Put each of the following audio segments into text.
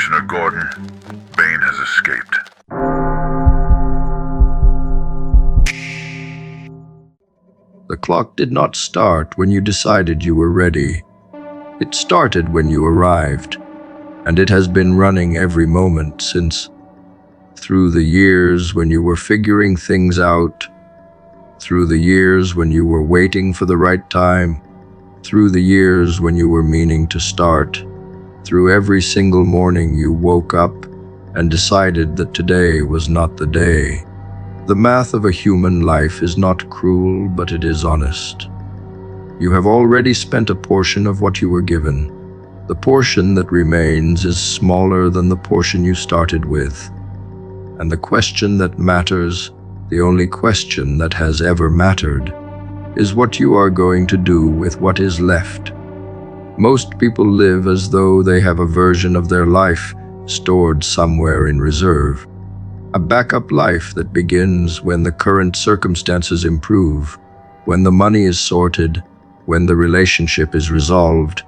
Commissioner Gordon, Bane has escaped. The clock did not start when you decided you were ready. It started when you arrived, and it has been running every moment since. Through the years when you were figuring things out, through the years when you were waiting for the right time, through the years when you were meaning to start, through every single morning you woke up and decided that today was not the day. The math of a human life is not cruel, but it is honest. You have already spent a portion of what you were given. The portion that remains is smaller than the portion you started with. And the question that matters, the only question that has ever mattered, is what you are going to do with what is left. Most people live as though they have a version of their life stored somewhere in reserve. A backup life that begins when the current circumstances improve, when the money is sorted, when the relationship is resolved,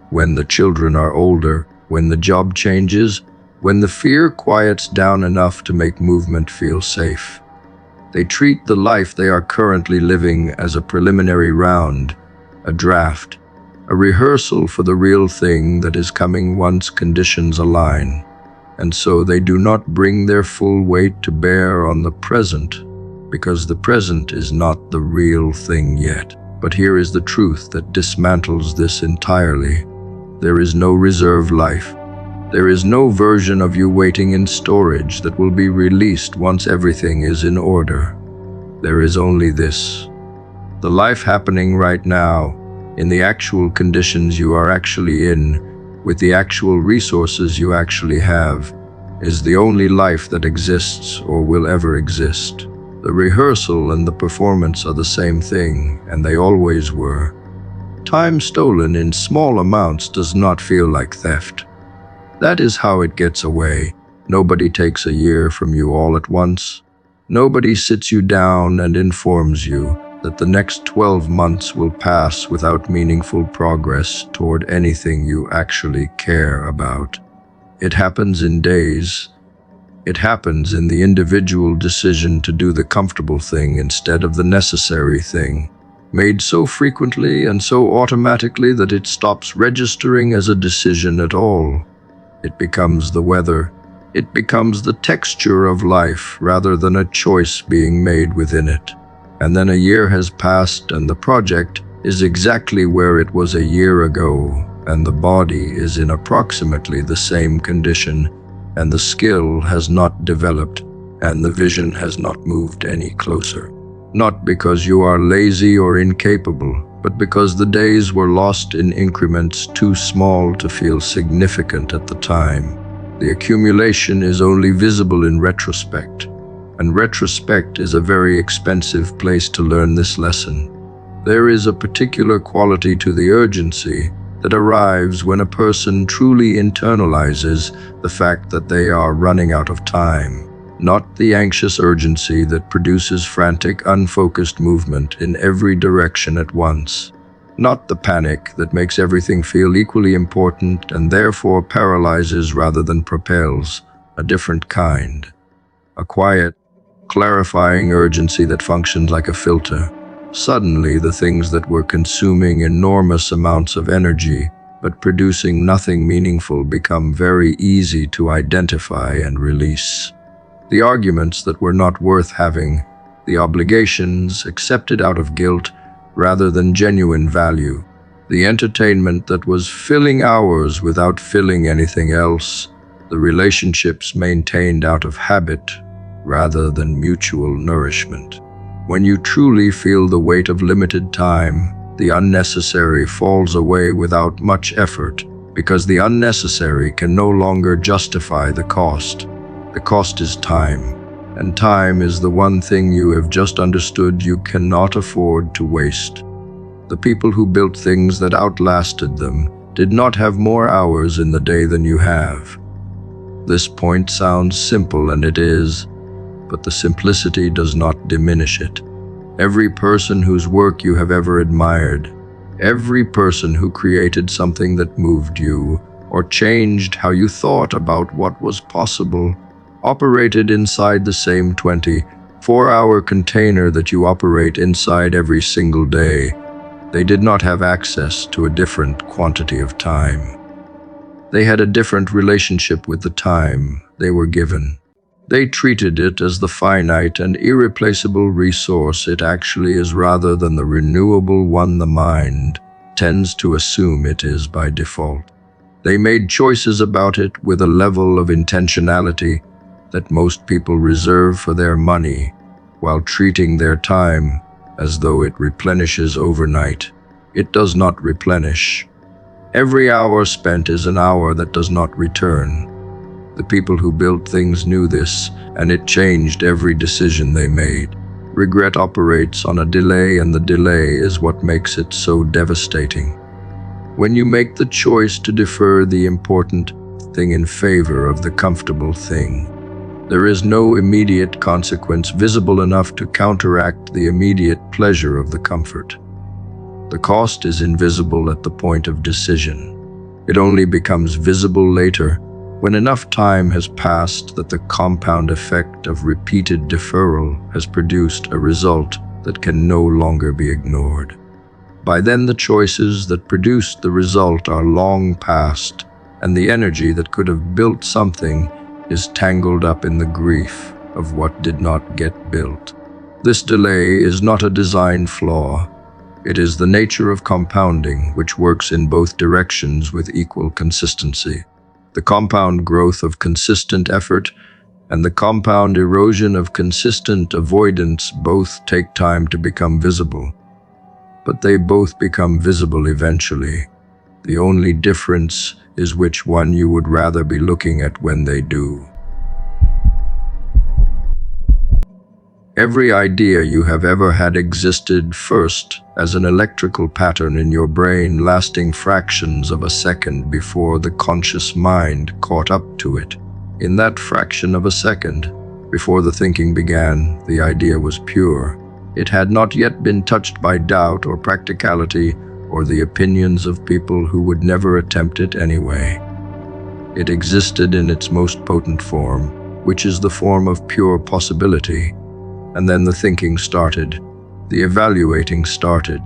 when the children are older, when the job changes, when the fear quiets down enough to make movement feel safe. They treat the life they are currently living as a preliminary round, a draft, a rehearsal for the real thing that is coming once conditions align. And so they do not bring their full weight to bear on the present, because the present is not the real thing yet. But here is the truth that dismantles this entirely. There is no reserve life. There is no version of you waiting in storage that will be released once everything is in order. There is only this. The life happening right now, in the actual conditions you are actually in, with the actual resources you actually have, is the only life that exists or will ever exist. The rehearsal and the performance are the same thing, and they always were. Time stolen in small amounts does not feel like theft. That is how it gets away. Nobody takes a year from you all at once. Nobody sits you down and informs you that the next 12 months will pass without meaningful progress toward anything you actually care about. It happens in days. It happens in the individual decision to do the comfortable thing instead of the necessary thing, made so frequently and so automatically that it stops registering as a decision at all. It becomes the weather. It becomes the texture of life rather than a choice being made within it. And then a year has passed and the project is exactly where it was a year ago, and the body is in approximately the same condition, and the skill has not developed, and the vision has not moved any closer. Not because you are lazy or incapable, but because the days were lost in increments too small to feel significant at the time. The accumulation is only visible in retrospect. And retrospect is a very expensive place to learn this lesson. There is a particular quality to the urgency that arrives when a person truly internalizes the fact that they are running out of time, not the anxious urgency that produces frantic, unfocused movement in every direction at once, not the panic that makes everything feel equally important and therefore paralyzes rather than propels, a different kind, a quiet, clarifying urgency that functions like a filter. Suddenly, the things that were consuming enormous amounts of energy but producing nothing meaningful become very easy to identify and release. The arguments that were not worth having, the obligations accepted out of guilt rather than genuine value, the entertainment that was filling hours without filling anything else, the relationships maintained out of habit rather than mutual nourishment. When you truly feel the weight of limited time, the unnecessary falls away without much effort, because the unnecessary can no longer justify the cost. The cost is time, and time is the one thing you have just understood you cannot afford to waste. The people who built things that outlasted them did not have more hours in the day than you have. This point sounds simple, and it is, but the simplicity does not diminish it. Every person whose work you have ever admired, every person who created something that moved you, or changed how you thought about what was possible operated inside the same 24-hour container that you operate inside every single day. They did not have access to a different quantity of time. They had a different relationship with the time they were given. They treated it as the finite and irreplaceable resource it actually is rather than the renewable one the mind tends to assume it is by default. They made choices about it with a level of intentionality that most people reserve for their money, while treating their time as though it replenishes overnight. It does not replenish. Every hour spent is an hour that does not return. The people who built things knew this, and it changed every decision they made. Regret operates on a delay, and the delay is what makes it so devastating. When you make the choice to defer the important thing in favor of the comfortable thing, there is no immediate consequence visible enough to counteract the immediate pleasure of the comfort. The cost is invisible at the point of decision. It only becomes visible later, when enough time has passed that the compound effect of repeated deferral has produced a result that can no longer be ignored. By then, the choices that produced the result are long past, and the energy that could have built something is tangled up in the grief of what did not get built. This delay is not a design flaw. It is the nature of compounding, which works in both directions with equal consistency. The compound growth of consistent effort and the compound erosion of consistent avoidance both take time to become visible. But they both become visible eventually. The only difference is which one you would rather be looking at when they do. Every idea you have ever had existed first as an electrical pattern in your brain lasting fractions of a second before the conscious mind caught up to it. In that fraction of a second, before the thinking began, the idea was pure. It had not yet been touched by doubt or practicality or the opinions of people who would never attempt it anyway. It existed in its most potent form, which is the form of pure possibility. And then the thinking started, the evaluating started,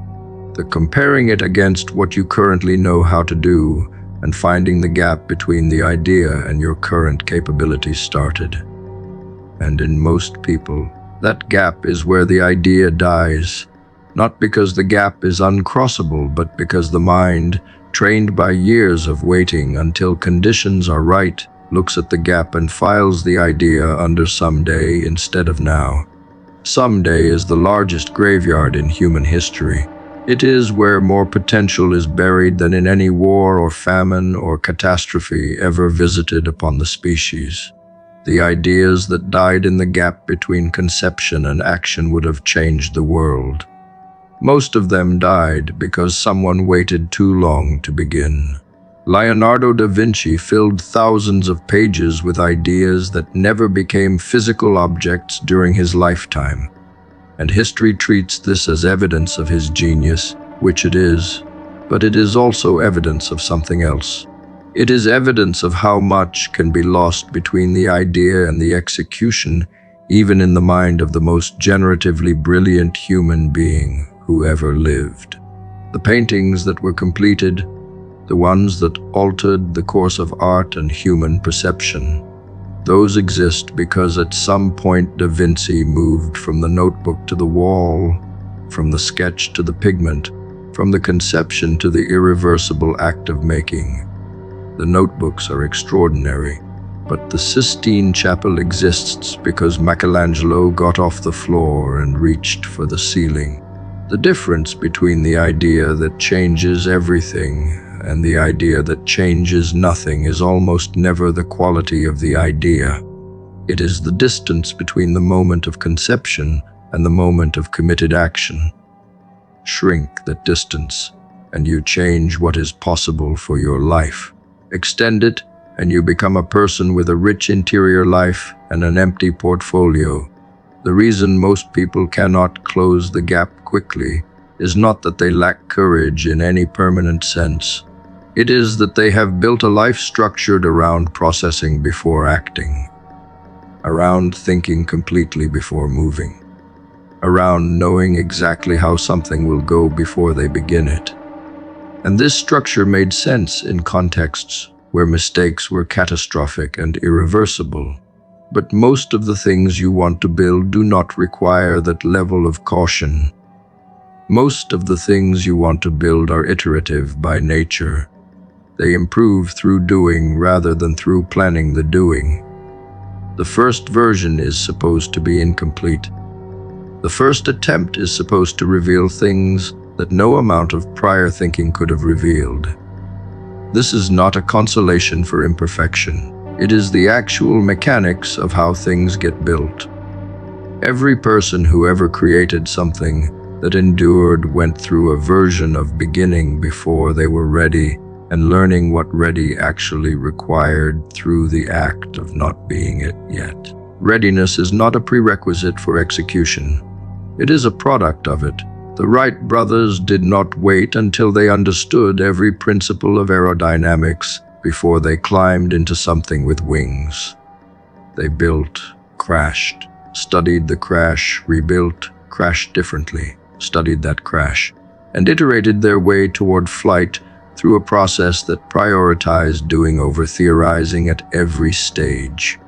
the comparing it against what you currently know how to do, and finding the gap between the idea and your current capabilities started. And in most people, that gap is where the idea dies, not because the gap is uncrossable, but because the mind, trained by years of waiting until conditions are right, looks at the gap and files the idea under someday instead of now. Someday is the largest graveyard in human history. It is where more potential is buried than in any war or famine or catastrophe ever visited upon the species. The ideas that died in the gap between conception and action would have changed the world. Most of them died because someone waited too long to begin. Leonardo da Vinci filled thousands of pages with ideas that never became physical objects during his lifetime. And history treats this as evidence of his genius, which it is, but it is also evidence of something else. It is evidence of how much can be lost between the idea and the execution, even in the mind of the most generatively brilliant human being who ever lived. The paintings that were completed, the ones that altered the course of art and human perception, those exist because at some point Da Vinci moved from the notebook to the wall, from the sketch to the pigment, from the conception to the irreversible act of making. The notebooks are extraordinary, but the Sistine Chapel exists because Michelangelo got off the floor and reached for the ceiling. The difference between the idea that changes everything and the idea that changes nothing is almost never the quality of the idea. It is the distance between the moment of conception and the moment of committed action. Shrink that distance, and you change what is possible for your life. Extend it, and you become a person with a rich interior life and an empty portfolio. The reason most people cannot close the gap quickly is not that they lack courage in any permanent sense. It is that they have built a life structured around processing before acting, around thinking completely before moving, around knowing exactly how something will go before they begin it. And this structure made sense in contexts where mistakes were catastrophic and irreversible. But most of the things you want to build do not require that level of caution. Most of the things you want to build are iterative by nature. They improve through doing rather than through planning the doing. The first version is supposed to be incomplete. The first attempt is supposed to reveal things that no amount of prior thinking could have revealed. This is not a consolation for imperfection. It is the actual mechanics of how things get built. Every person who ever created something that endured went through a version of beginning before they were ready and learning what ready actually required through the act of not being it yet. Readiness is not a prerequisite for execution. It is a product of it. The Wright brothers did not wait until they understood every principle of aerodynamics before they climbed into something with wings. They built, crashed, studied the crash, rebuilt, crashed differently, studied that crash, and iterated their way toward flight through a process that prioritized doing over theorizing at every stage.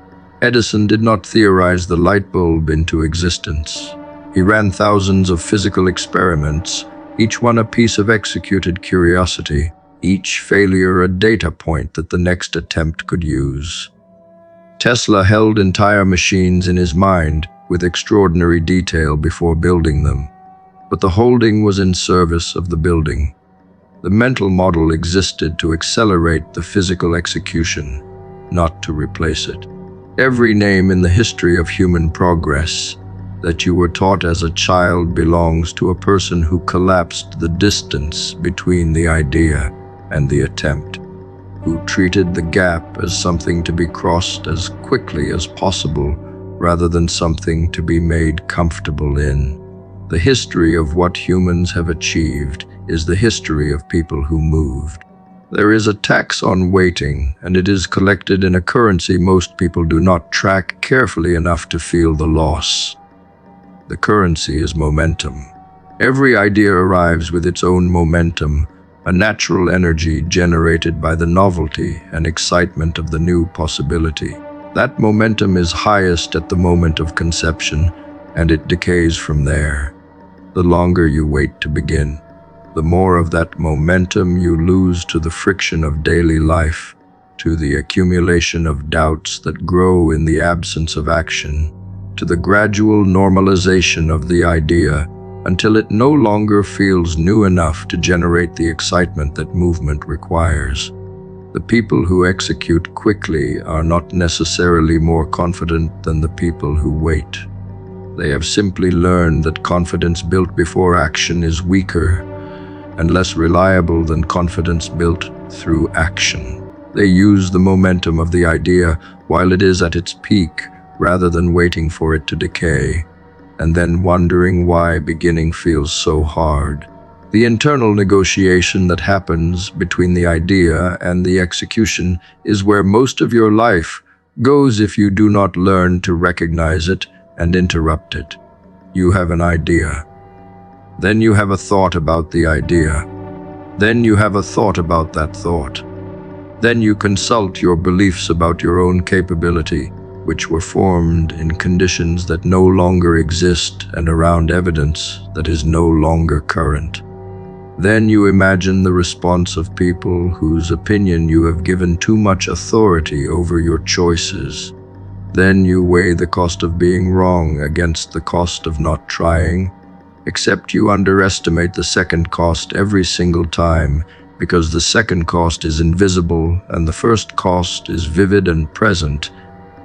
Edison did not theorize the light bulb into existence. He ran thousands of physical experiments, each one a piece of executed curiosity, each failure a data point that the next attempt could use. Tesla held entire machines in his mind with extraordinary detail before building them, but the holding was in service of the building. The mental model existed to accelerate the physical execution, not to replace it. Every name in the history of human progress that you were taught as a child belongs to a person who collapsed the distance between the idea and the attempt, who treated the gap as something to be crossed as quickly as possible rather than something to be made comfortable in. The history of what humans have achieved is the history of people who moved. There is a tax on waiting, and it is collected in a currency most people do not track carefully enough to feel the loss. The currency is momentum. Every idea arrives with its own momentum, a natural energy generated by the novelty and excitement of the new possibility. That momentum is highest at the moment of conception, and it decays from there. The longer you wait to begin, the more of that momentum you lose to the friction of daily life, to the accumulation of doubts that grow in the absence of action, to the gradual normalization of the idea until it no longer feels new enough to generate the excitement that movement requires. The people who execute quickly are not necessarily more confident than the people who wait. They have simply learned that confidence built before action is weaker and less reliable than confidence built through action. They use the momentum of the idea while it is at its peak, rather than waiting for it to decay, and then wondering why beginning feels so hard. The internal negotiation that happens between the idea and the execution is where most of your life goes if you do not learn to recognize it and interrupt it. You have an idea. Then you have a thought about the idea. Then you have a thought about that thought. Then you consult your beliefs about your own capability, which were formed in conditions that no longer exist and around evidence that is no longer current. Then you imagine the response of people whose opinion you have given too much authority over your choices. Then you weigh the cost of being wrong against the cost of not trying, except you underestimate the second cost every single time, because the second cost is invisible and the first cost is vivid and present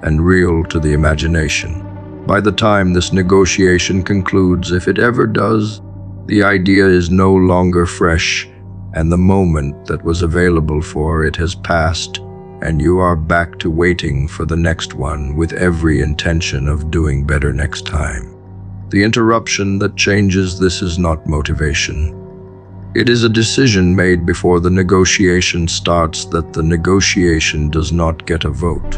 and real to the imagination. By the time this negotiation concludes, if it ever does, the idea is no longer fresh, and the moment that was available for it has passed, and you are back to waiting for the next one with every intention of doing better next time. The interruption that changes this is not motivation. It is a decision made before the negotiation starts that the negotiation does not get a vote.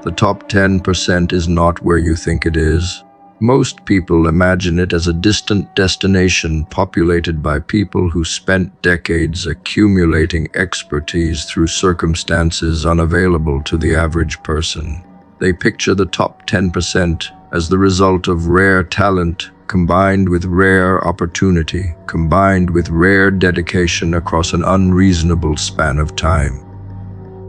The top 10% is not where you think it is. Most people imagine it as a distant destination populated by people who spent decades accumulating expertise through circumstances unavailable to the average person. They picture the top 10% as the result of rare talent combined with rare opportunity, combined with rare dedication across an unreasonable span of time.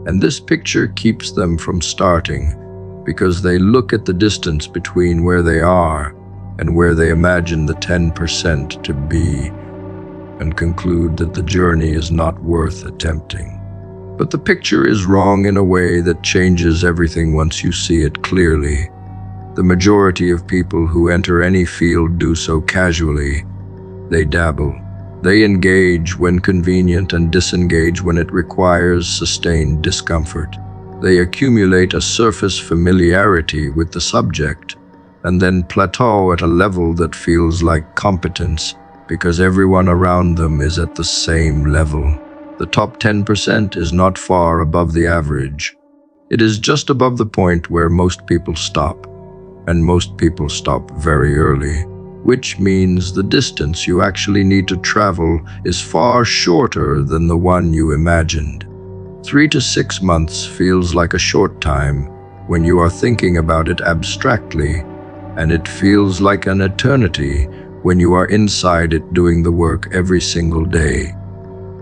And this picture keeps them from starting because they look at the distance between where they are and where they imagine the 10% to be and conclude that the journey is not worth attempting. But the picture is wrong in a way that changes everything once you see it clearly. The majority of people who enter any field do so casually. They dabble. They engage when convenient and disengage when it requires sustained discomfort. They accumulate a surface familiarity with the subject and then plateau at a level that feels like competence because everyone around them is at the same level. The top 10% is not far above the average. It is just above the point where most people stop. And most people stop very early, which means the distance you actually need to travel is far shorter than the one you imagined. 3 to 6 months feels like a short time when you are thinking about it abstractly, and it feels like an eternity when you are inside it doing the work every single day.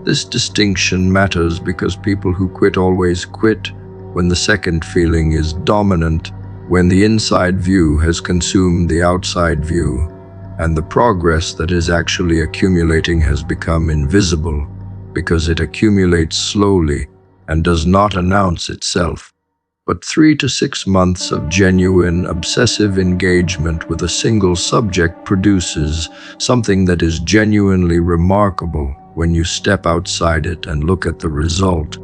This distinction matters because people who quit always quit when the second feeling is dominant, when the inside view has consumed the outside view, and the progress that is actually accumulating has become invisible because it accumulates slowly and does not announce itself. But 3 to 6 months of genuine, obsessive engagement with a single subject produces something that is genuinely remarkable when you step outside it and look at the result.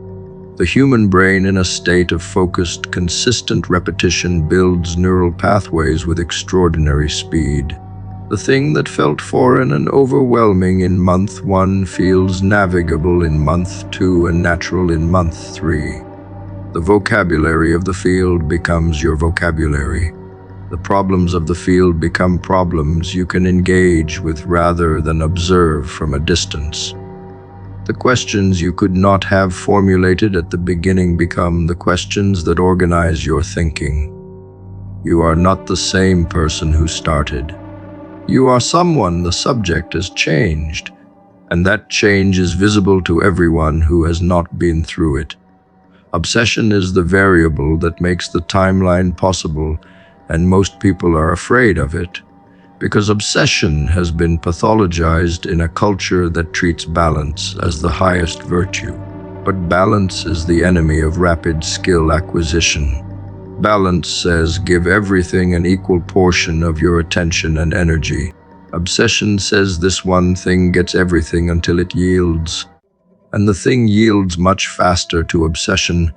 The human brain in a state of focused, consistent repetition builds neural pathways with extraordinary speed. The thing that felt foreign and overwhelming in month 1 feels navigable in month 2 and natural in month 3. The vocabulary of the field becomes your vocabulary. The problems of the field become problems you can engage with rather than observe from a distance. The questions you could not have formulated at the beginning become the questions that organize your thinking. You are not the same person who started. You are someone the subject has changed, and that change is visible to everyone who has not been through it. Obsession is the variable that makes the timeline possible, and most people are afraid of it, because obsession has been pathologized in a culture that treats balance as the highest virtue. But balance is the enemy of rapid skill acquisition. Balance says give everything an equal portion of your attention and energy. Obsession says this one thing gets everything until it yields. And the thing yields much faster to obsession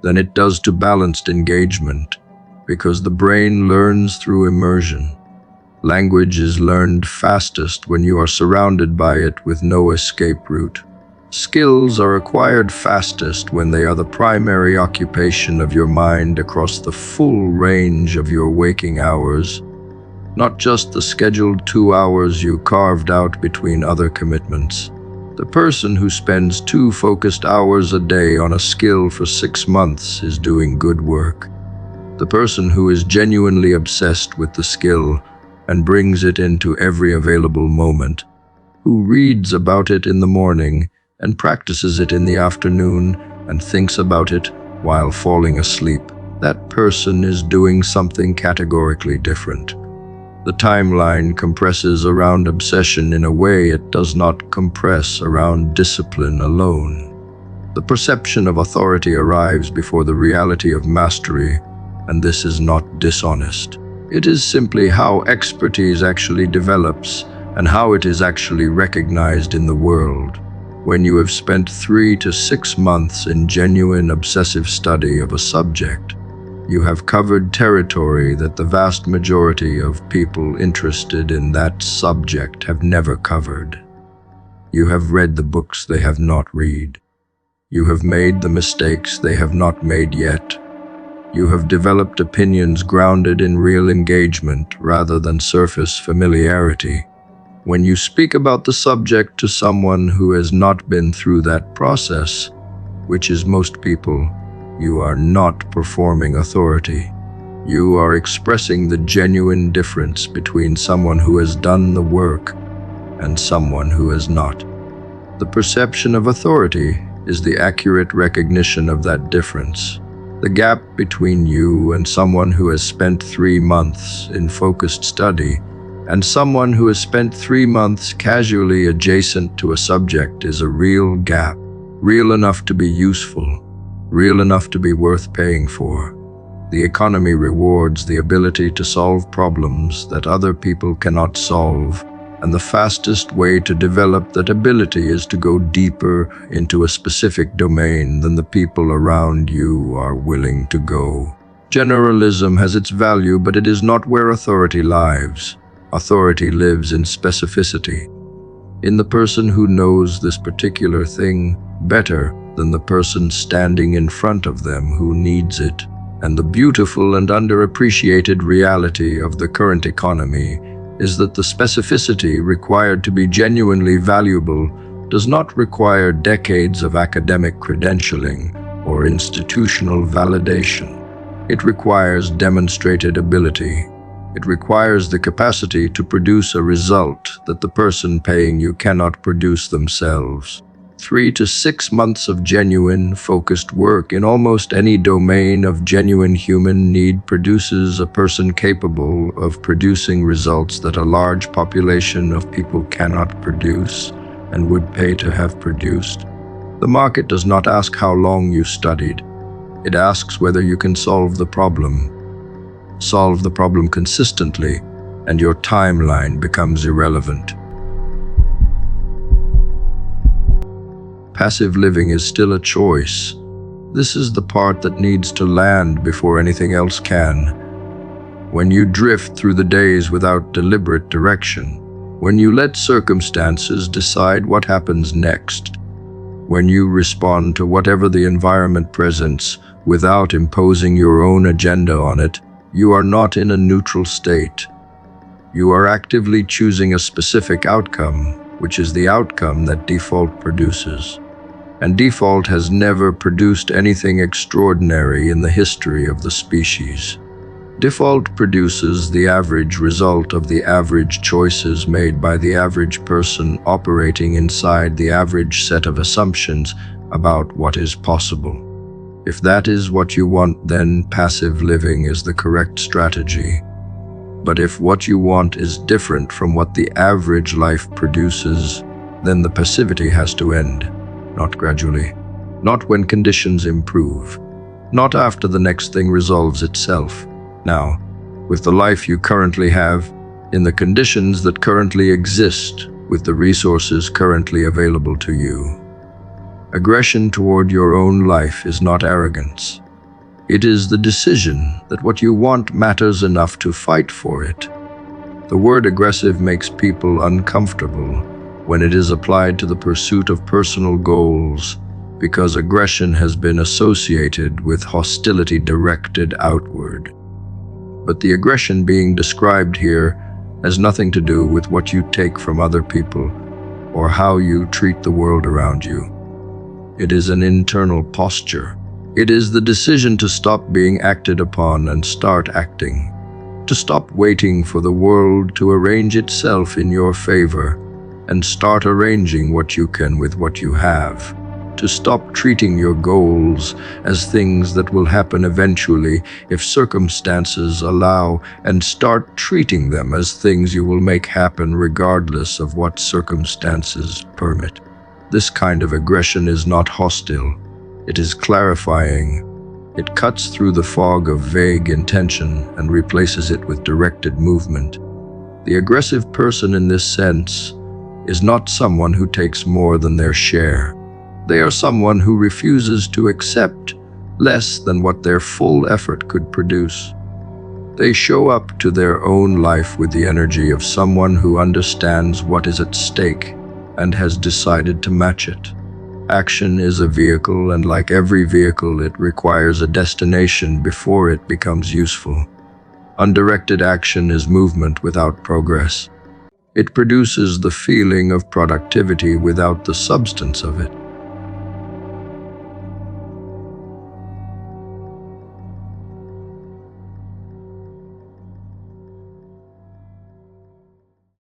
than it does to balanced engagement, because the brain learns through immersion. Language is learned fastest when you are surrounded by it with no escape route. Skills are acquired fastest when they are the primary occupation of your mind across the full range of your waking hours, not just the scheduled 2 hours you carved out between other commitments. The person who spends 2 focused hours a day on a skill for 6 months is doing good work. The person who is genuinely obsessed with the skill and brings it into every available moment, who reads about it in the morning and practices it in the afternoon and thinks about it while falling asleep, that person is doing something categorically different. The timeline compresses around obsession in a way it does not compress around discipline alone. The perception of authority arrives before the reality of mastery, and this is not dishonest. It is simply how expertise actually develops and how it is actually recognized in the world. When you have spent 3 to 6 months in genuine obsessive study of a subject, You have covered territory that the vast majority of people interested in that subject have never covered. You have read the books they have not read. You have made the mistakes they have not made yet. You have developed opinions grounded in real engagement rather than surface familiarity. When you speak about the subject to someone who has not been through that process, which is most people, you are not performing authority. You are expressing the genuine difference between someone who has done the work and someone who has not. The perception of authority is the accurate recognition of that difference. The gap between you and someone who has spent 3 months in focused study and someone who has spent 3 months casually adjacent to a subject is a real gap, real enough to be useful, real enough to be worth paying for. The economy rewards the ability to solve problems that other people cannot solve, and the fastest way to develop that ability is to go deeper into a specific domain than the people around you are willing to go. Generalism has its value, but it is not where authority lives. Authority lives in specificity, in the person who knows this particular thing better than the person standing in front of them who needs it. And the beautiful and underappreciated reality of the current economy is that the specificity required to be genuinely valuable does not require decades of academic credentialing or institutional validation. It requires demonstrated ability. It requires the capacity to produce a result that the person paying you cannot produce themselves. 3 to 6 months of genuine, focused work in almost any domain of genuine human need produces a person capable of producing results that a large population of people cannot produce and would pay to have produced. The market does not ask how long you studied. It asks whether you can solve the problem. Solve the problem consistently, and your timeline becomes irrelevant. Passive living is still a choice. This is the part that needs to land before anything else can. When you drift through the days without deliberate direction, when you let circumstances decide what happens next, when you respond to whatever the environment presents without imposing your own agenda on it, you are not in a neutral state. You are actively choosing a specific outcome, which is the outcome that default produces. And default has never produced anything extraordinary in the history of the species. Default produces the average result of the average choices made by the average person operating inside the average set of assumptions about what is possible. If that is what you want, then passive living is the correct strategy. But if what you want is different from what the average life produces, then the passivity has to end. Not gradually, not when conditions improve, not after the next thing resolves itself. Now, with the life you currently have, in the conditions that currently exist, with the resources currently available to you. Aggression toward your own life is not arrogance. It is the decision that what you want matters enough to fight for it. The word aggressive makes people uncomfortable when it is applied to the pursuit of personal goals, because aggression has been associated with hostility directed outward. But the aggression being described here has nothing to do with what you take from other people or how you treat the world around you. It is an internal posture. It is the decision to stop being acted upon and start acting, to stop waiting for the world to arrange itself in your favor and start arranging what you can with what you have, to stop treating your goals as things that will happen eventually if circumstances allow, and start treating them as things you will make happen regardless of what circumstances permit. This kind of aggression is not hostile. It is clarifying. It cuts through the fog of vague intention and replaces it with directed movement. The aggressive person in this sense is not someone who takes more than their share. They are someone who refuses to accept less than what their full effort could produce. They show up to their own life with the energy of someone who understands what is at stake and has decided to match it. Action is a vehicle, and like every vehicle, it requires a destination before it becomes useful. Undirected action is movement without progress. It produces the feeling of productivity without the substance of it.